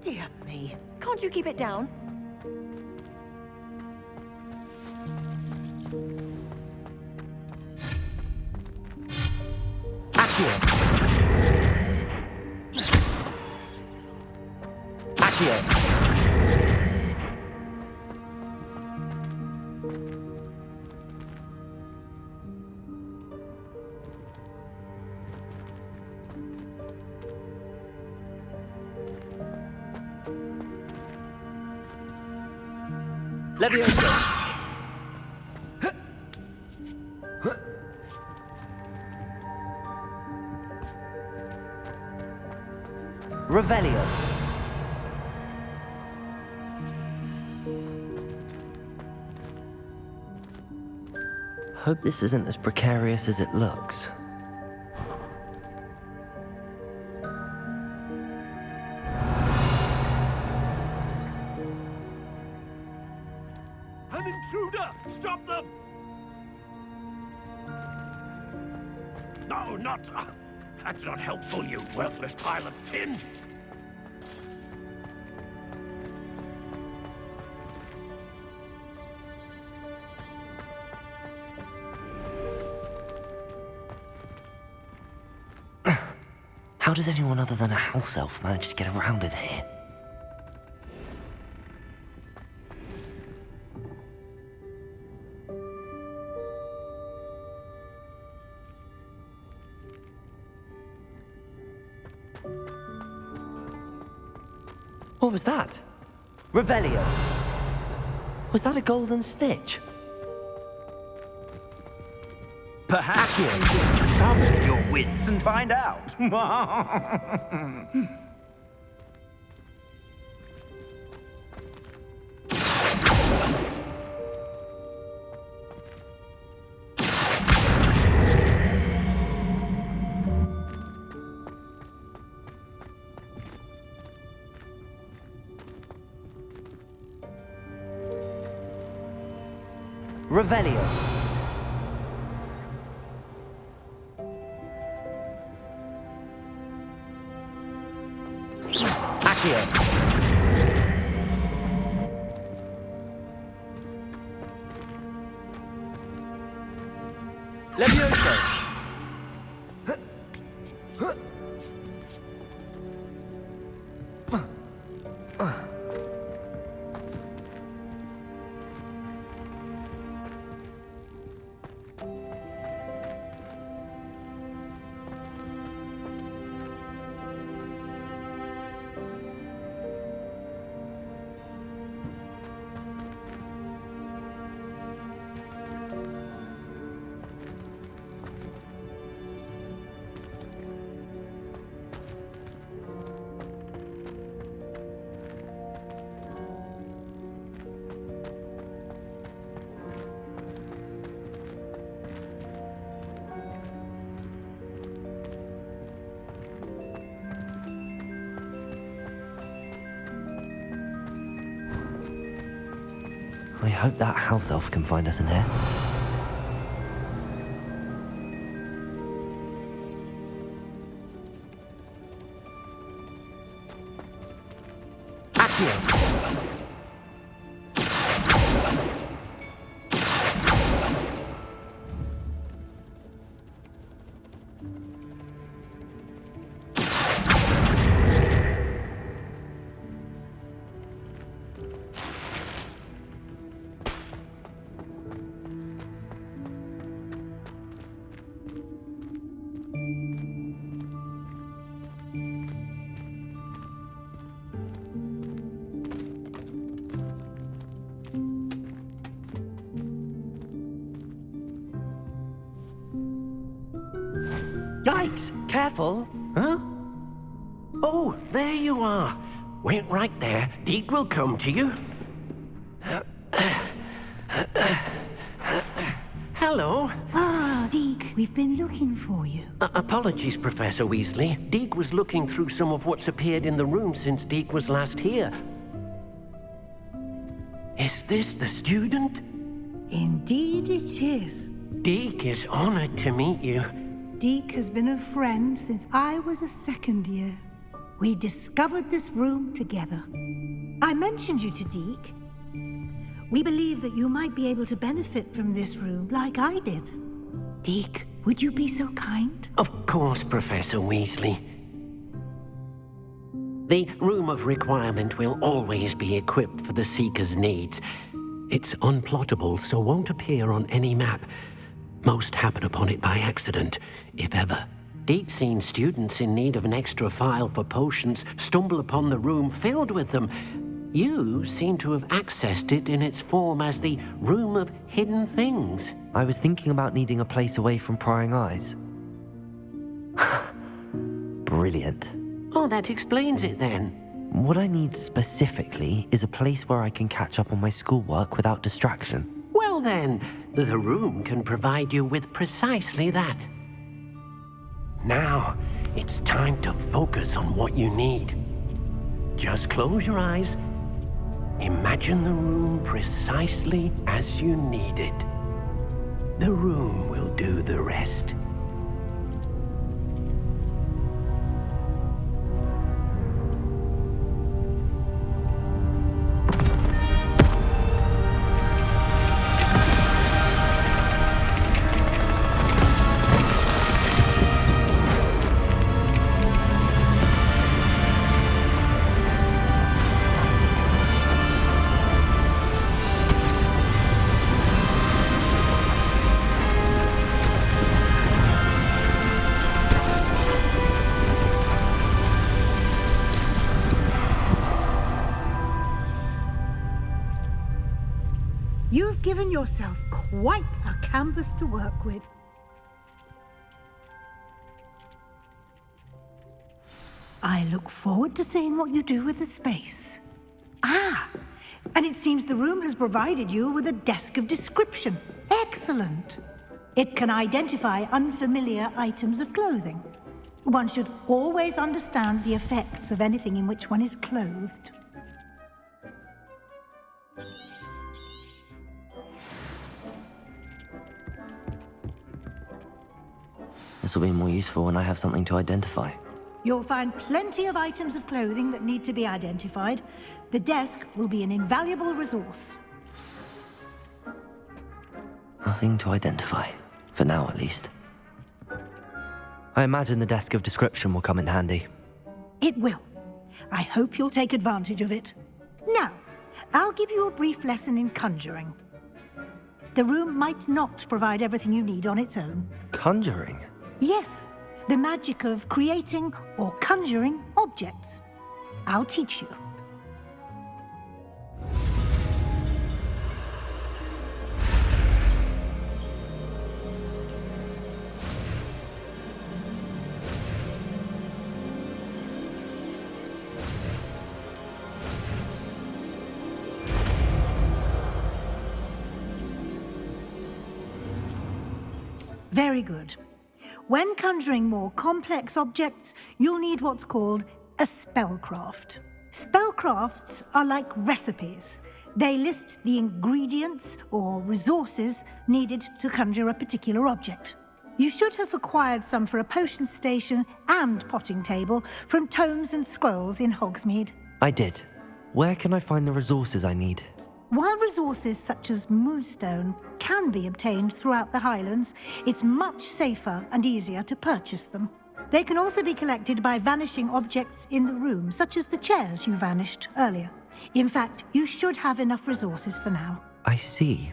Dear me. Can't you keep it down? Accio. Accio. Levioso. Revelio. Hope this isn't as precarious as it looks. An intruder! Stop them! No, not... that's not helpful, you worthless pile of tin! How does anyone other than a house elf manage to get around in here? What was that? Revelio. Was that a golden snitch? Perhaps you should summon your wits and find out. Revelio. Accio. Levioso. I hope that house elf can find us in here. Accio. Yikes! Careful! Huh? Oh, there you are. Wait right there. Deke will come to you. Hello. Ah, Deke, we've been looking for you. Apologies, Professor Weasley. Deke was looking through some of what's appeared in the room since Deke was last here. Is this the student? Indeed it is. Deke is honored to meet you. Deke has been a friend since I was a second year. We discovered this room together. I mentioned you to Deke. We believe that you might be able to benefit from this room like I did. Deke, would you be so kind? Of course, Professor Weasley. The Room of Requirement will always be equipped for the Seeker's needs. It's unplottable, so won't appear on any map. Most happen upon it by accident, if ever. Deke's seen students in need of an extra file for potions stumble upon the room filled with them. You seem to have accessed it in its form as the Room of Hidden Things. I was thinking about needing a place away from prying eyes. Brilliant. Oh, that explains it then. What I need specifically is a place where I can catch up on my schoolwork without distraction. Well then, the room can provide you with precisely that. Now, it's time to focus on what you need. Just close your eyes. Imagine the room precisely as you need it. The room will do the rest. You've given yourself quite a canvas to work with. I look forward to seeing what you do with the space. Ah, and it seems the room has provided you with a desk of description. Excellent. It can identify unfamiliar items of clothing. One should always understand the effects of anything in which one is clothed. This will be more useful when I have something to identify. You'll find plenty of items of clothing that need to be identified. The desk will be an invaluable resource. Nothing to identify. For now, at least. I imagine the desk of description will come in handy. It will. I hope you'll take advantage of it. Now, I'll give you a brief lesson in conjuring. The room might not provide everything you need on its own. Conjuring? Yes, the magic of creating or conjuring objects. I'll teach you. Very good. When conjuring more complex objects, you'll need what's called a spellcraft. Spellcrafts are like recipes. They list the ingredients or resources needed to conjure a particular object. You should have acquired some for a potion station and potting table from tomes and scrolls in Hogsmeade. I did. Where can I find the resources I need? While resources such as moonstone can be obtained throughout the Highlands, it's much safer and easier to purchase them. They can also be collected by vanishing objects in the room, such as the chairs you vanished earlier. In fact, you should have enough resources for now. I see.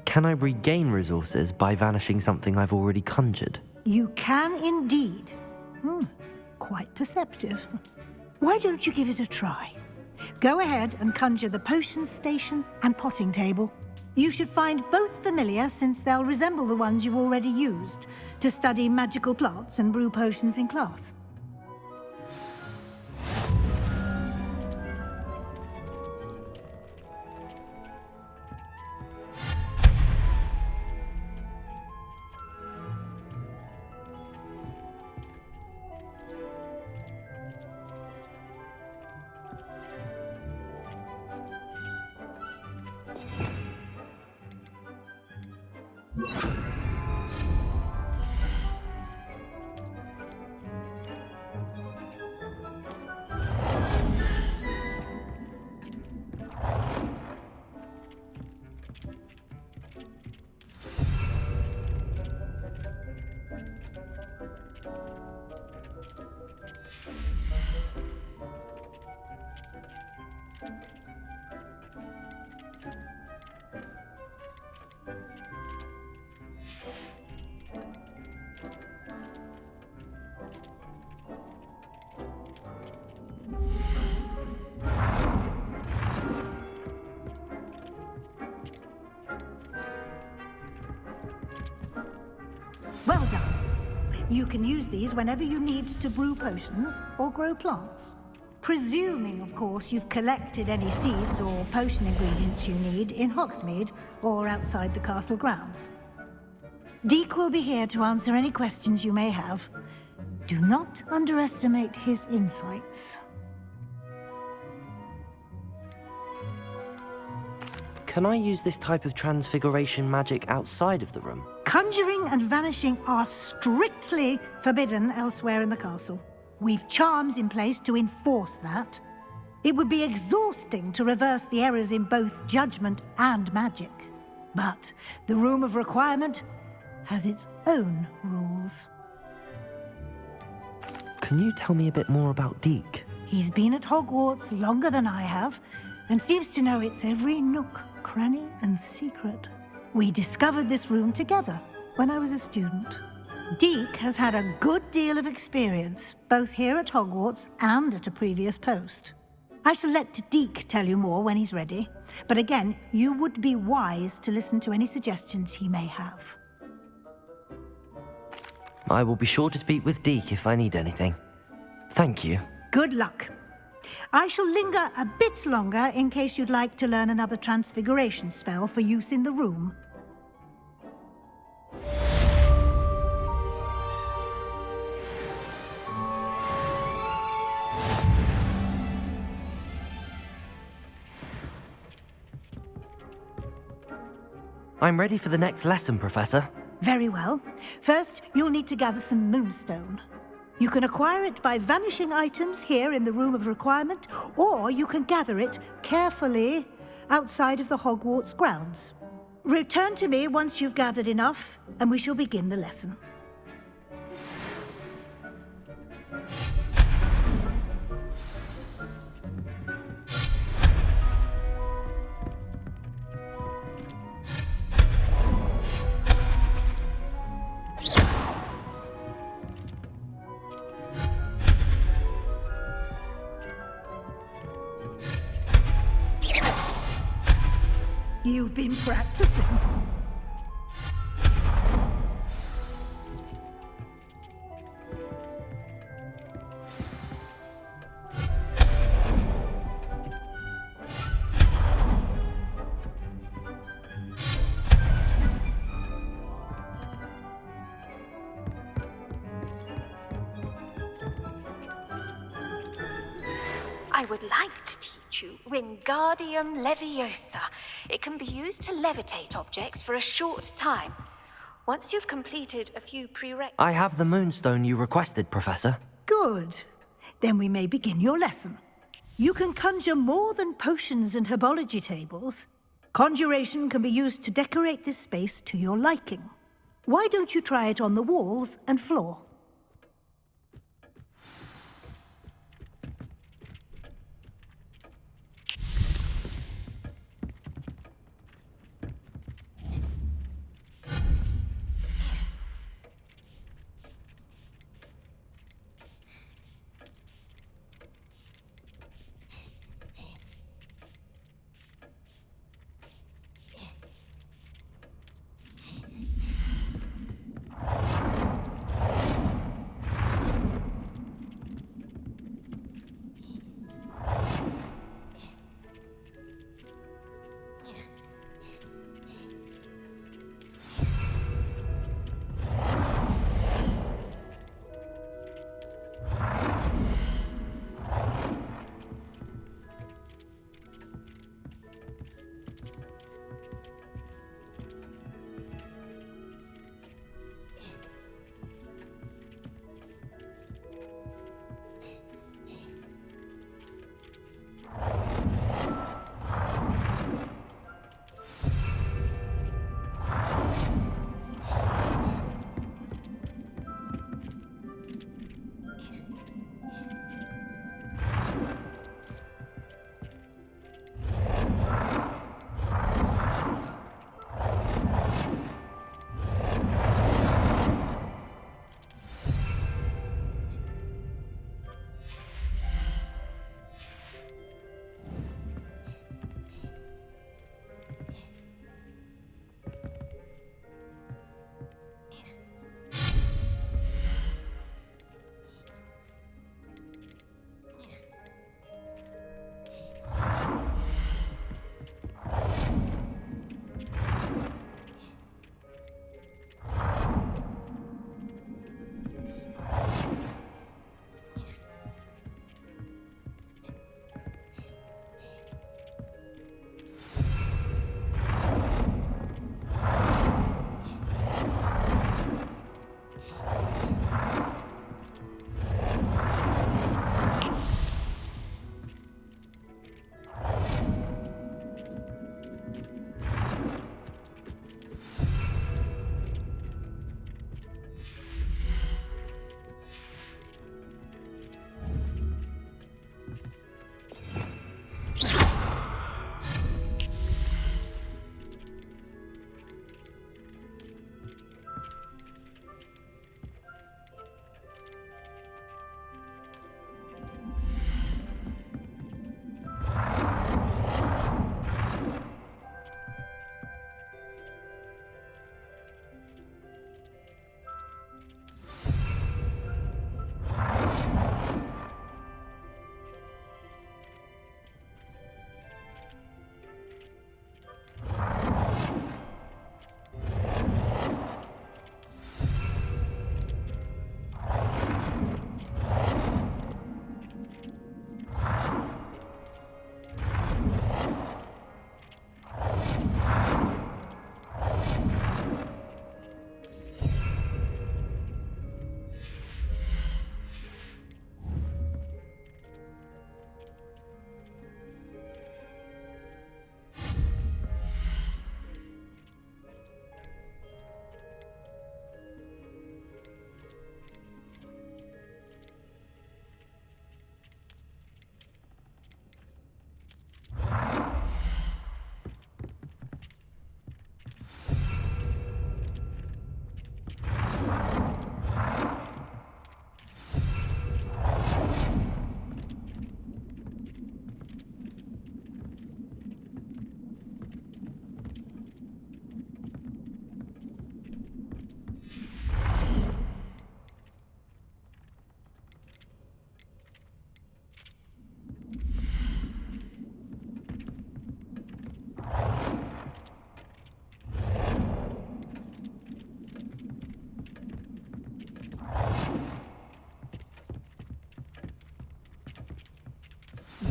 Can I regain resources by vanishing something I've already conjured? You can indeed. Quite perceptive. Why don't you give it a try? Go ahead and conjure the potion station and potting table. You should find both familiar, since they'll resemble the ones you've already used to study magical plants and brew potions in class. You can use these whenever you need to brew potions or grow plants. Presuming, of course, you've collected any seeds or potion ingredients you need in Hogsmeade or outside the castle grounds. Deek will be here to answer any questions you may have. Do not underestimate his insights. Can I use this type of transfiguration magic outside of the room? Conjuring and vanishing are strictly forbidden elsewhere in the castle. We've charms in place to enforce that. It would be exhausting to reverse the errors in both judgment and magic. But the Room of Requirement has its own rules. Can you tell me a bit more about Deek? He's been at Hogwarts longer than I have, and seems to know its every nook, cranny, and secret. We discovered this room together when I was a student. Deek has had a good deal of experience, both here at Hogwarts and at a previous post. I shall let Deek tell you more when he's ready, but again, you would be wise to listen to any suggestions he may have. I will be sure to speak with Deek if I need anything. Thank you. Good luck. I shall linger a bit longer in case you'd like to learn another transfiguration spell for use in the room. I'm ready for the next lesson, Professor. Very well. First, you'll need to gather some moonstone. You can acquire it by vanishing items here in the Room of Requirement, or you can gather it carefully outside of the Hogwarts grounds. Return to me once you've gathered enough, and we shall begin the lesson. You've been practicing. I would like to teach you Wingardium Leviosa. It can be used to levitate objects for a short time. Once you've completed a few prerequisites... I have the moonstone you requested, Professor. Good. Then we may begin your lesson. You can conjure more than potions and herbology tables. Conjuration can be used to decorate this space to your liking. Why don't you try it on the walls and floor?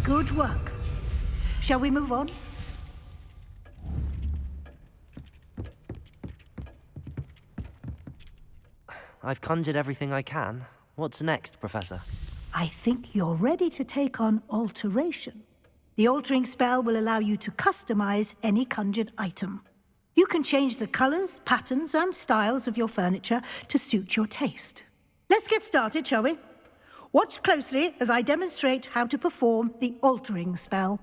Good work. Shall we move on? I've conjured everything I can. What's next, Professor? I think you're ready to take on alteration. The altering spell will allow you to customize any conjured item. You can change the colors, patterns, and styles of your furniture to suit your taste. Let's get started, shall we? Watch closely as I demonstrate how to perform the altering spell.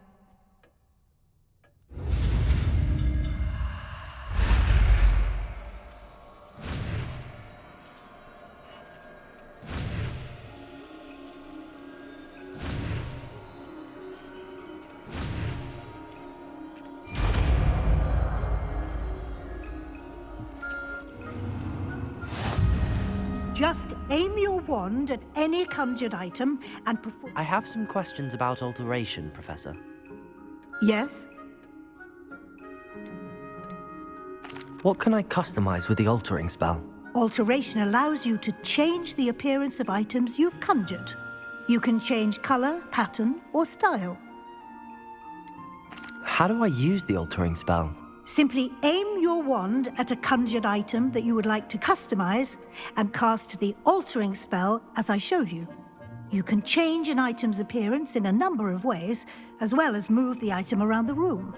Just aim your wand at any conjured item and perform... I have some questions about alteration, Professor. Yes? What can I customize with the altering spell? Alteration allows you to change the appearance of items you've conjured. You can change color, pattern, or style. How do I use the altering spell? Simply aim your wand at a conjured item that you would like to customize and cast the altering spell as I showed you. You can change an item's appearance in a number of ways, as well as move the item around the room.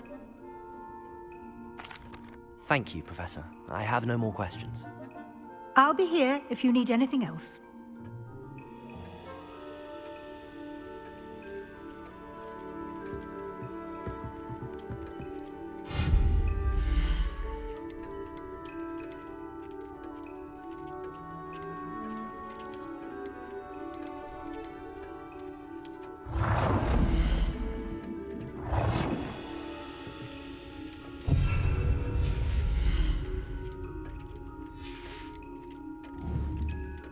Thank you, Professor. I have no more questions. I'll be here if you need anything else.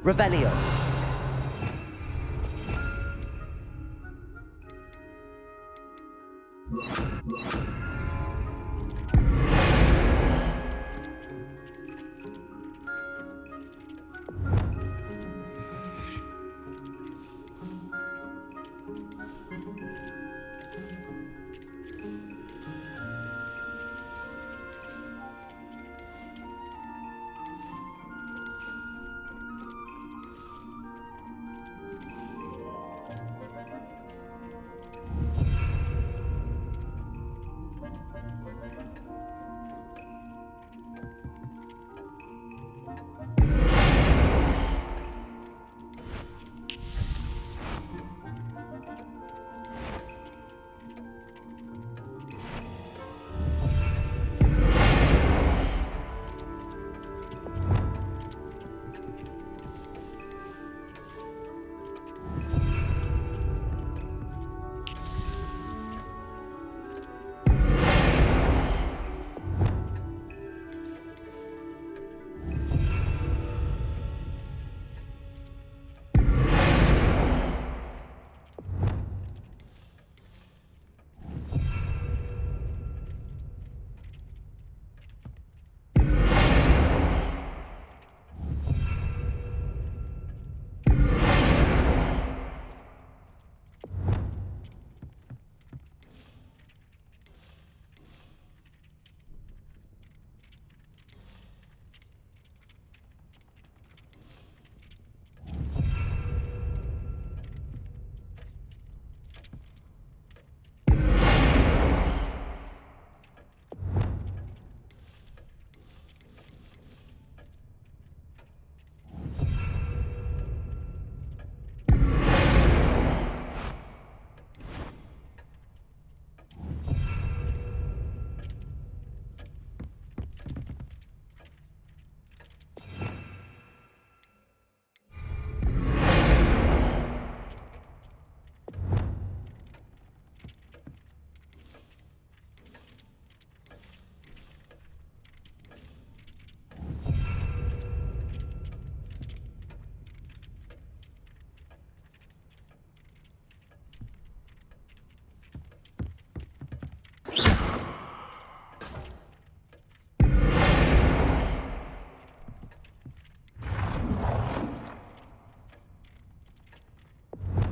Revelio.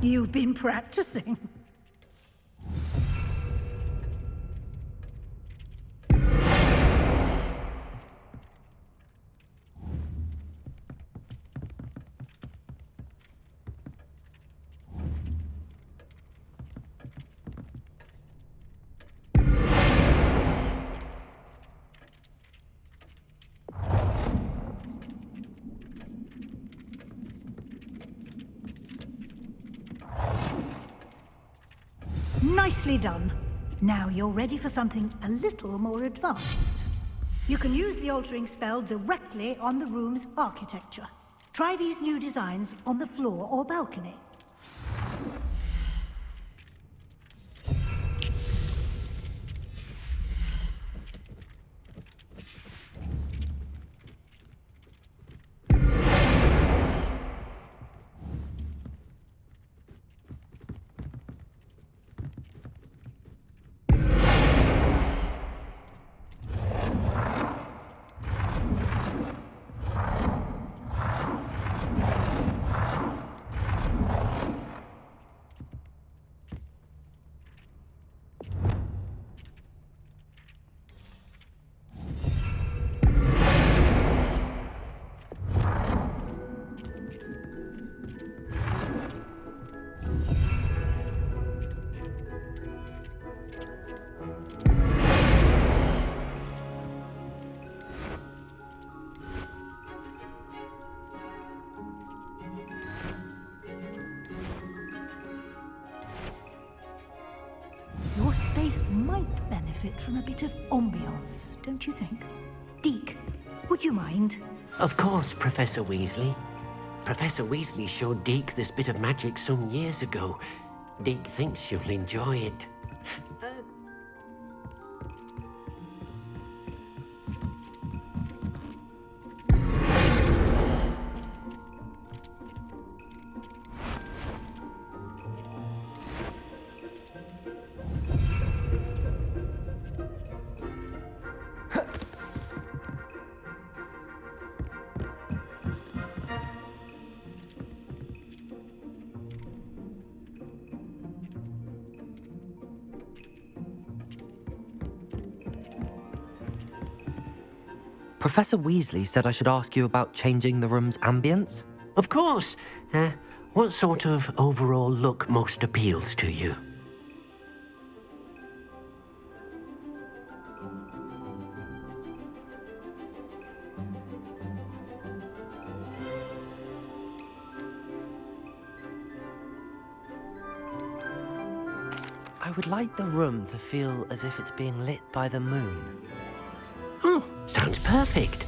You've been practicing. Nicely done. Now you're ready for something a little more advanced. You can use the altering spell directly on the room's architecture. Try these new designs on the floor or balcony. Your space might benefit from a bit of ambiance, don't you think? Deke, would you mind? Of course, Professor Weasley. Professor Weasley showed Deke this bit of magic some years ago. Deke thinks you'll enjoy it. Professor Weasley said I should ask you about changing the room's ambience? Of course. What sort of overall look most appeals to you? I would like the room to feel as if it's being lit by the moon. Oh, sounds perfect.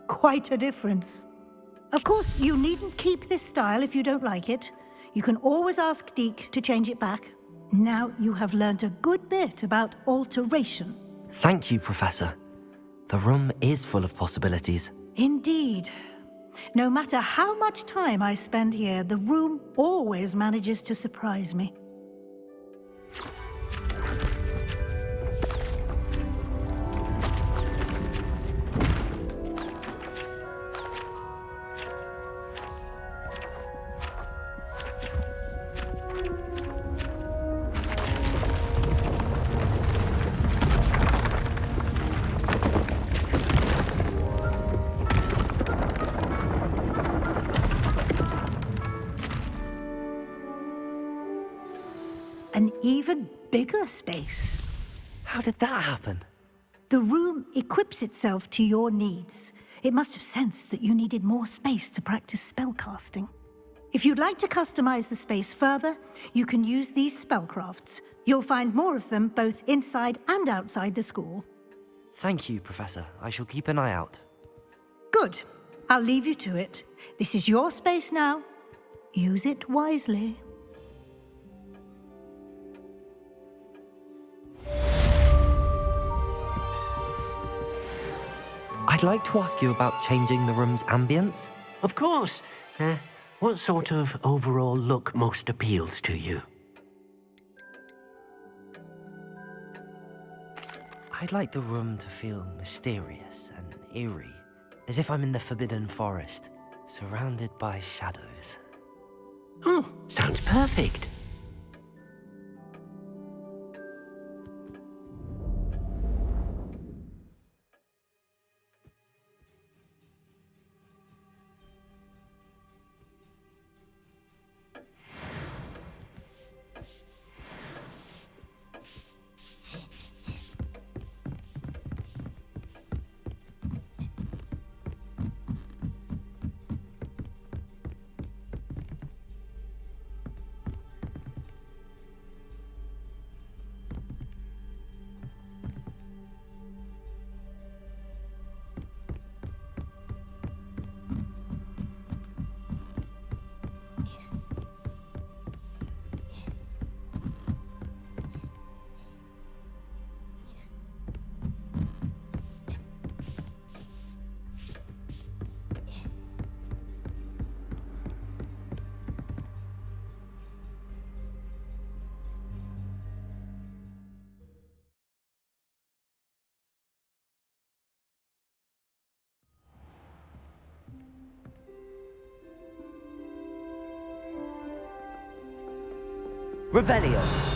Quite a difference. Of course, you needn't keep this style if you don't like it. You can always ask Deke to change it back. Now you have learned a good bit about alteration. Thank you, Professor. The room is full of possibilities. Indeed. No matter how much time I spend here, the room always manages to surprise me. An even bigger space. How did that happen? The room equips itself to your needs. It must have sensed that you needed more space to practice spellcasting. If you'd like to customize the space further, you can use these spellcrafts. You'll find more of them both inside and outside the school. Thank you, Professor. I shall keep an eye out. Good. I'll leave you to it. This is your space now. Use it wisely. I'd like to ask you about changing the room's ambience. Of course. What sort of overall look most appeals to you? I'd like the room to feel mysterious and eerie, as if I'm in the Forbidden Forest, surrounded by shadows. Oh, sounds perfect. Revelio!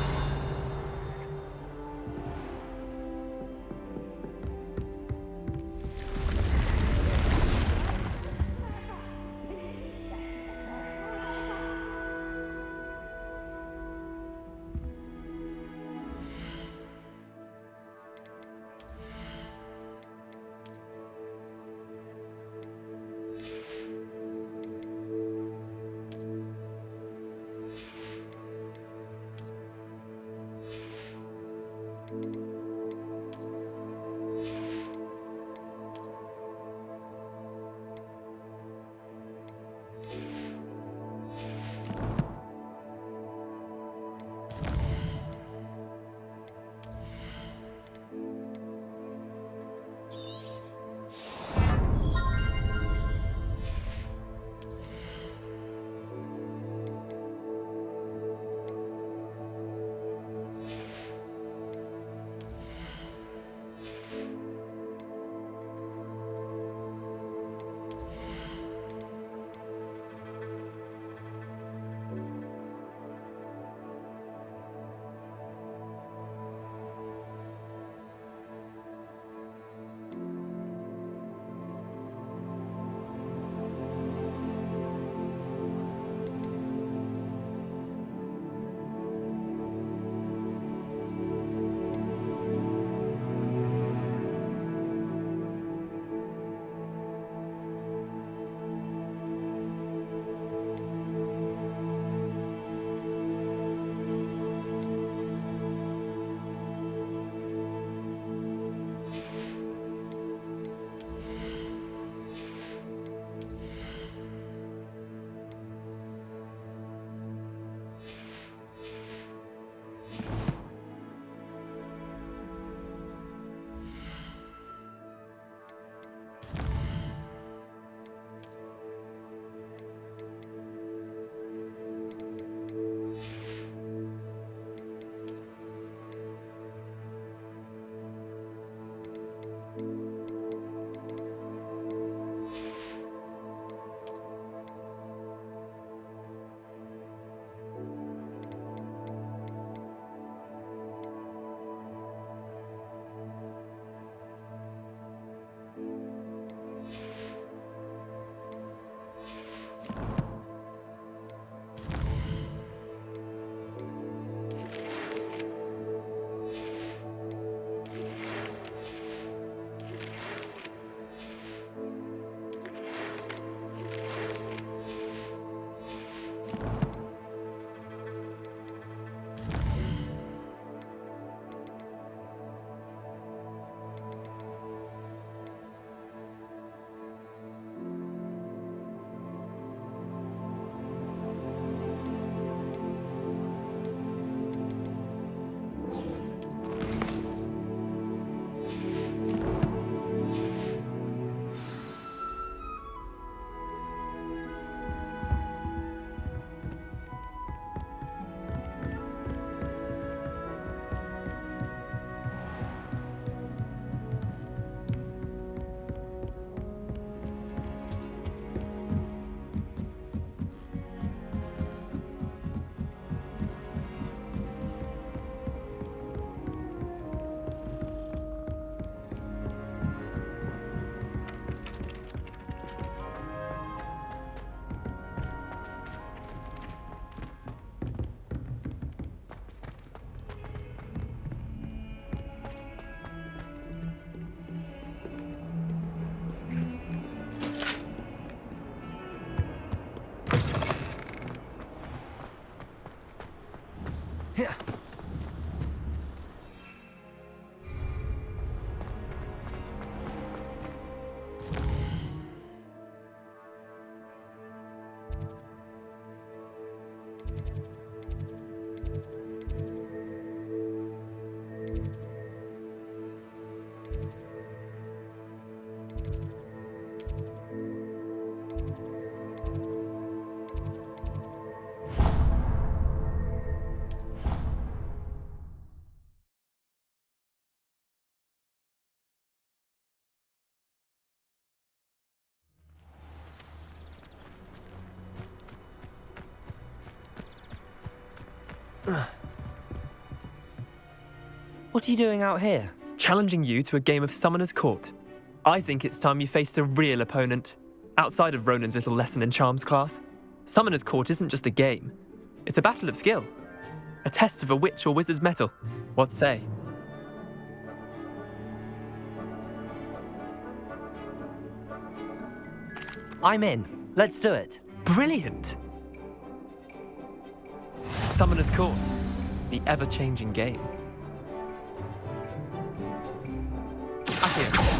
What are you doing out here? Challenging you to a game of Summoner's Court. I think it's time you faced a real opponent, outside of Ronan's little lesson in charms class. Summoner's Court isn't just a game. It's a battle of skill. A test of a witch or wizard's mettle. What say? I'm in. Let's do it. Brilliant! Summoner's Court. The ever-changing game. Accio.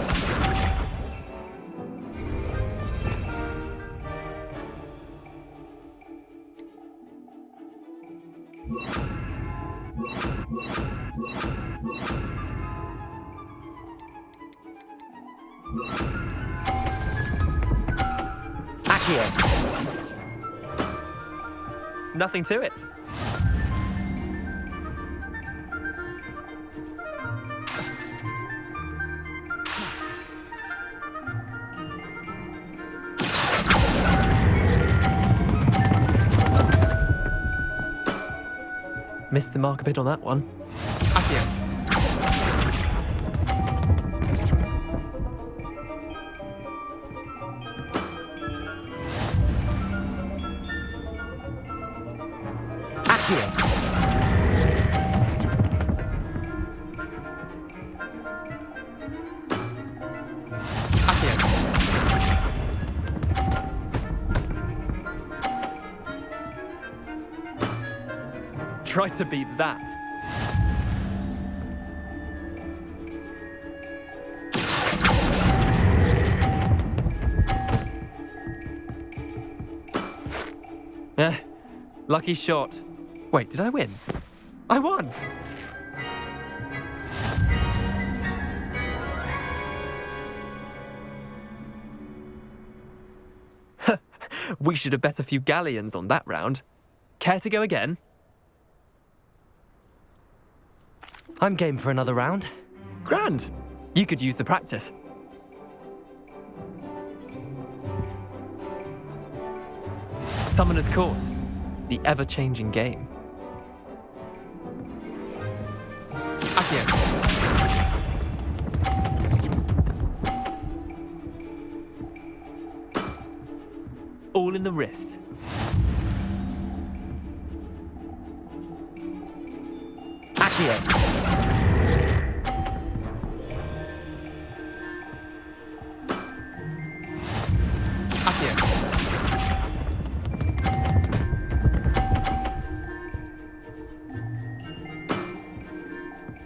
Nothing to it. Missed the mark a bit on that one. Accio. Try to beat that. Lucky shot. Wait, did I win? I won! We should have bet a few galleons on that round. Care to go again? I'm game for another round. Grand. You could use the practice. Summoner's Court. The ever-changing game. Accio. All in the wrist. Accio.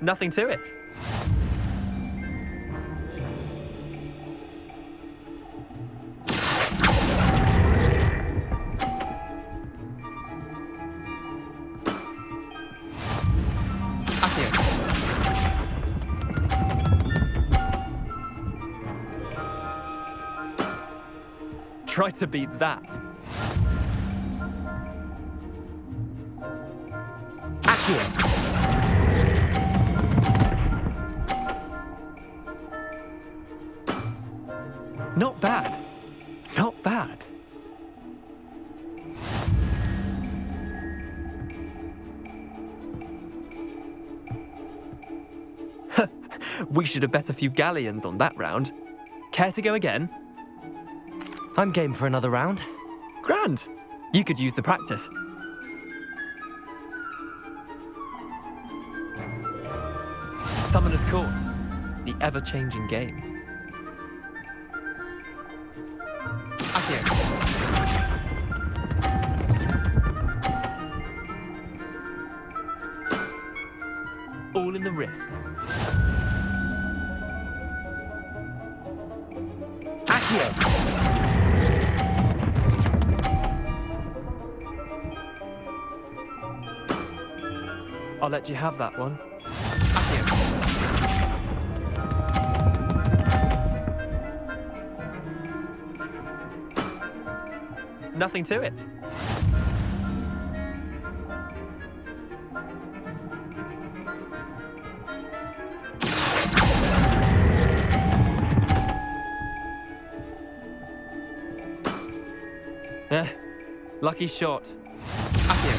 Nothing to it. Accio. Try to beat that. Accio. Not bad. Not bad. We should have bet a few galleons on that round. Care to go again? I'm game for another round. Grand. You could use the practice. Summoner's Court. The ever-changing game. Accio. All in the wrist. Accio. I'll let you have that one. Accio. Nothing to it. Lucky shot. Accio.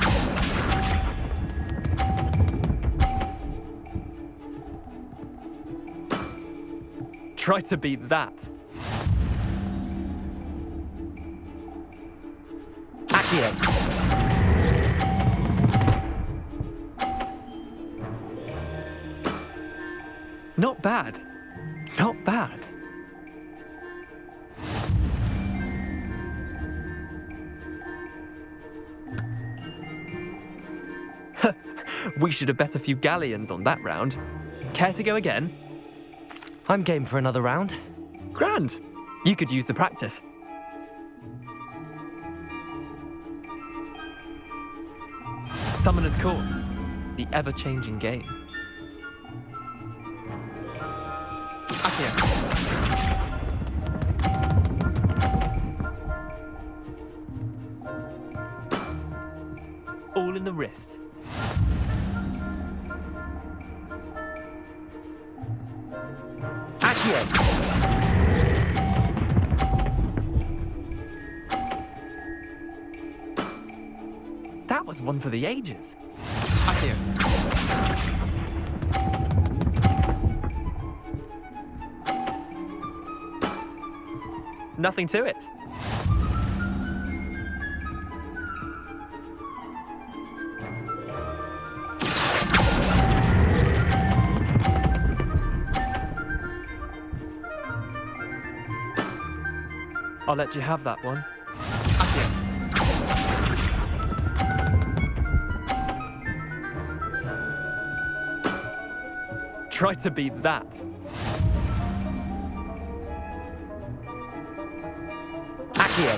Try to beat that. Accio. Not bad. Not bad. We should have bet a few galleons on that round. Care to go again? I'm game for another round. Grand. You could use the practice. Summoner's Court. The ever-changing game. Accio. All in the wrist. Accio. That was one for the ages. Accio. Nothing to it. I'll let you have that one. Accio. Try to beat that. Accio.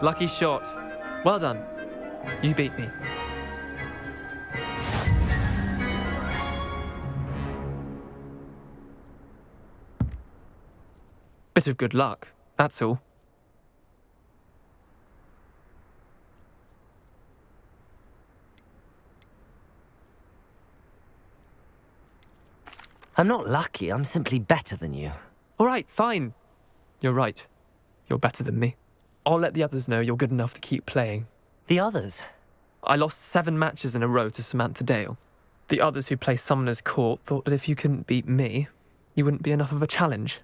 Lucky shot. Well done. You beat me. Bit of good luck, that's all. I'm not lucky, I'm simply better than you. All right, fine. You're right. You're better than me. I'll let the others know you're good enough to keep playing. The others? I lost 7 matches in a row to Samantha Dale. The others who play Summoner's Court thought that if you couldn't beat me, you wouldn't be enough of a challenge.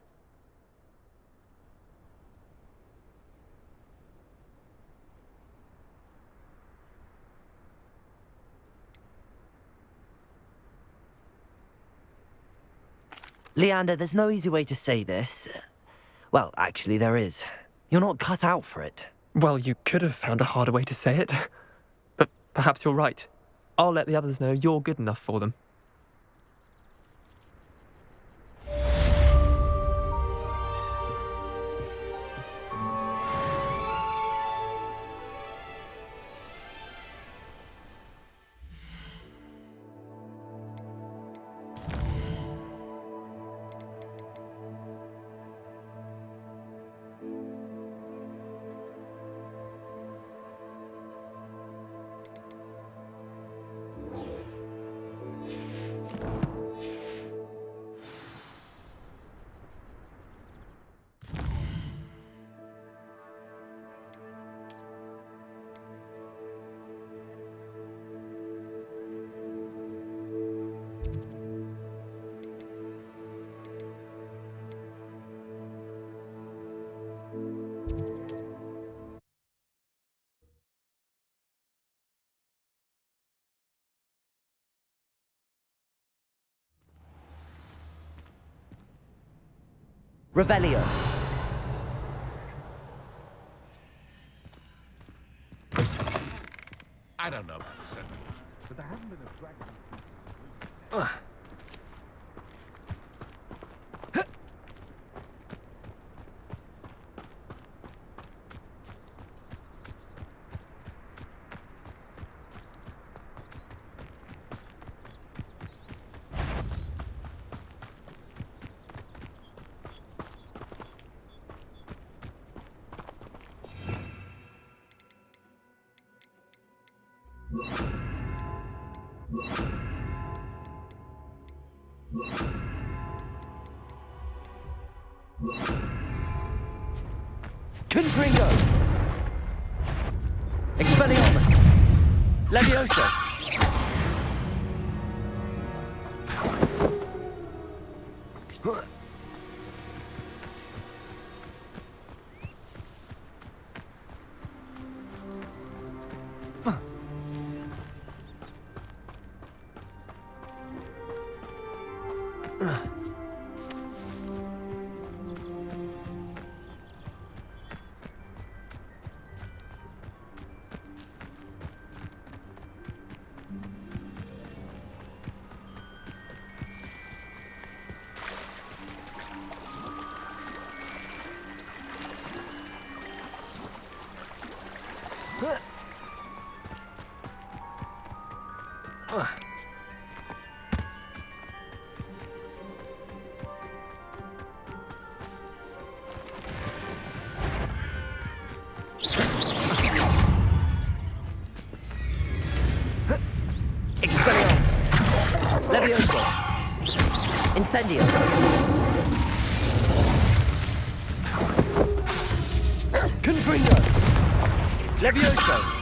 Leander, there's no easy way to say this. Well, actually, there is. You're not cut out for it. Well, you could have found a harder way to say it. But perhaps you're right. I'll let the others know you're good enough for them. Revelio. I don't know. But there hasn't been a dragon. Confringo! Expelliarmus! Levioso! Expelliarmus! Levioso! Incendio! Confringo! Levioso!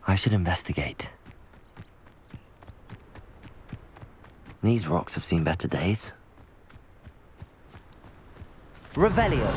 I should investigate. These rocks have seen better days. Revelio.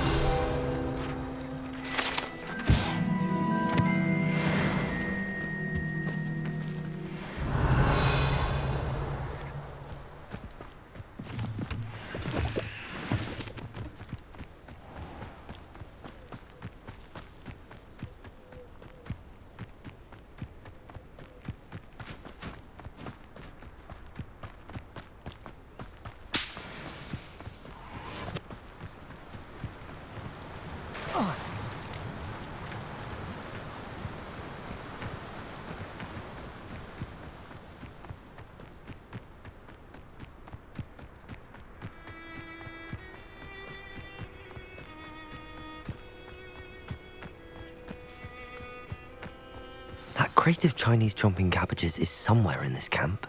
That crate of Chinese chomping cabbages is somewhere in this camp.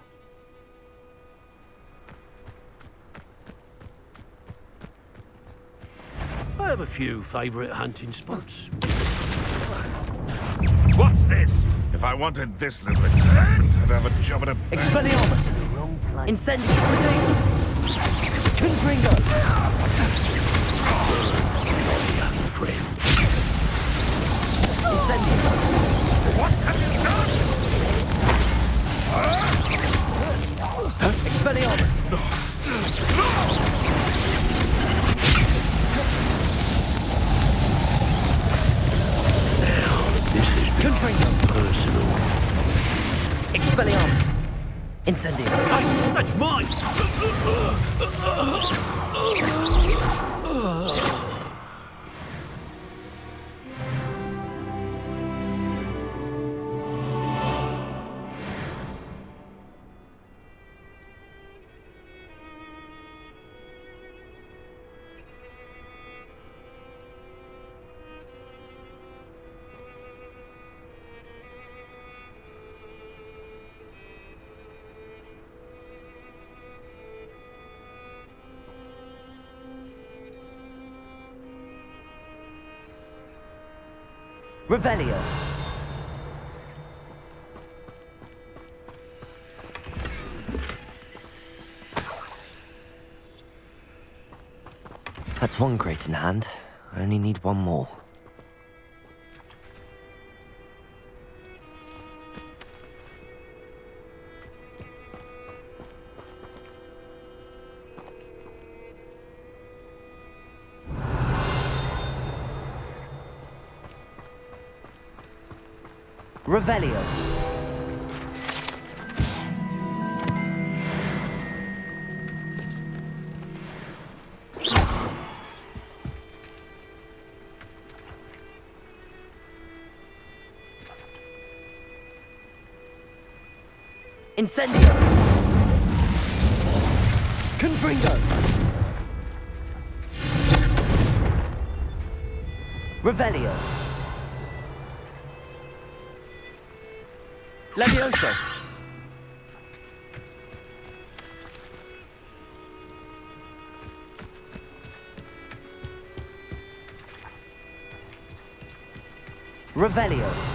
I have a few favourite hunting spots. What's this? If I wanted this little excitement, I'd have a job at a bank. Expelliarmus! Incendio! Confringo! Young friend. Incendio! What have you done? Expelliarmus! This is Confringo! personal. Expelliarmus! Incendio! Hey, that's mine! Revelio! That's one crate in hand. I only need one more. Revelio. Incendio. Confringo. Revelio. Levioso. Revelio.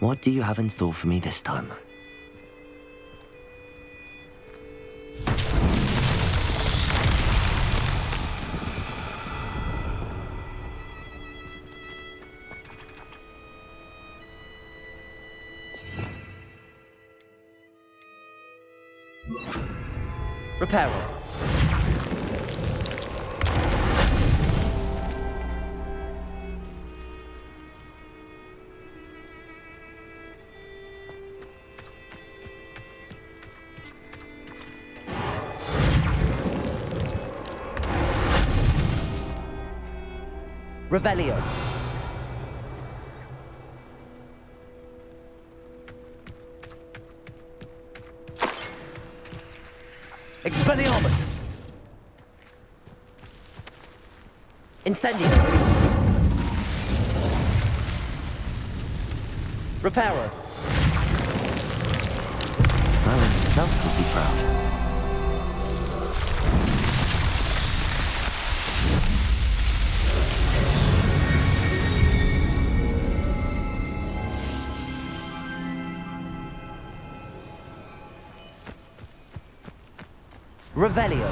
What do you have in store for me this time? Reparo. Revelio. Expelliarmus. Incendio. Reparo. Merlin himself would be proud. Revelio.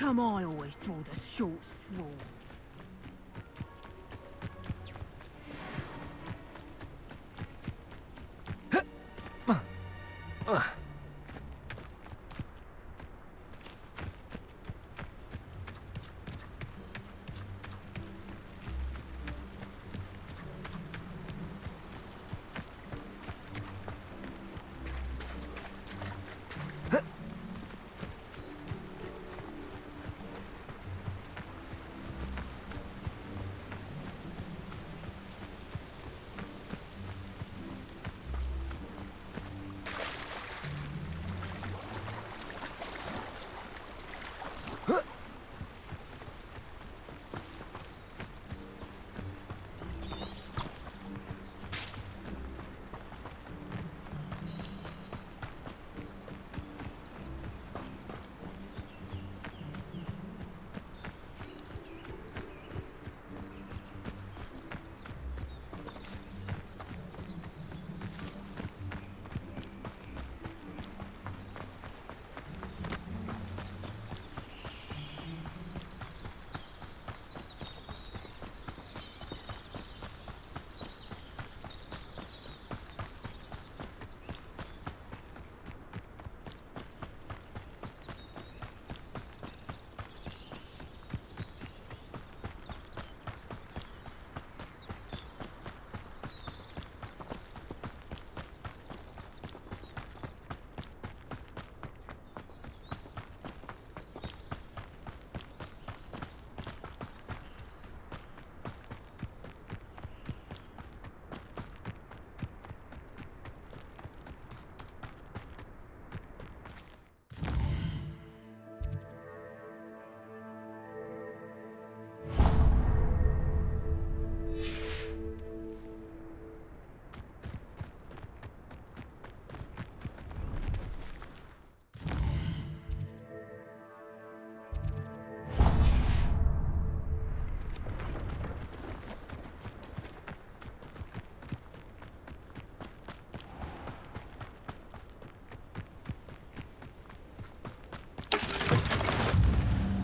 come I always draw the short straw?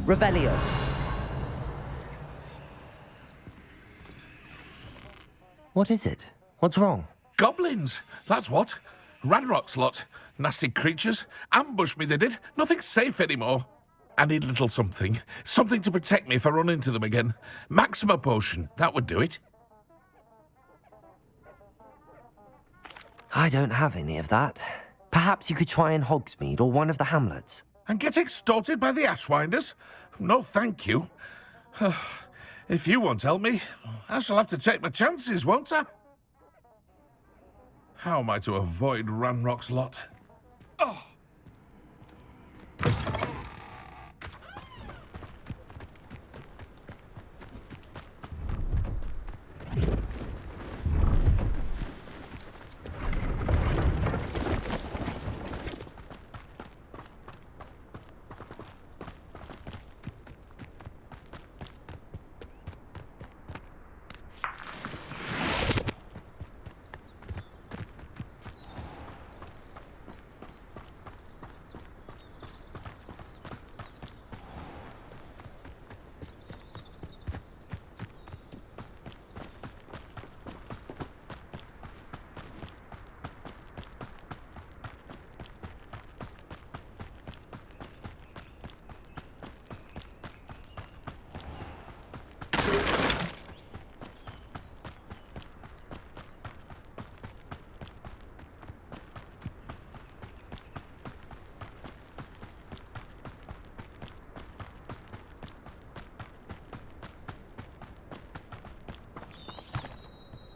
Revelio. What is it? What's wrong? Goblins, that's what. Ranrock's lot. Nasty creatures. Ambush me, they did. Nothing's safe anymore. I need a little something. Something to protect me if I run into them again. Maxima potion, that would do it. I don't have any of that. Perhaps you could try in Hogsmeade or one of the hamlets. And get extorted by the Ashwinders? No, thank you. If you won't help me, I shall have to take my chances, won't I? How am I to avoid Ranrock's lot? Oh!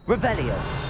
Revelio.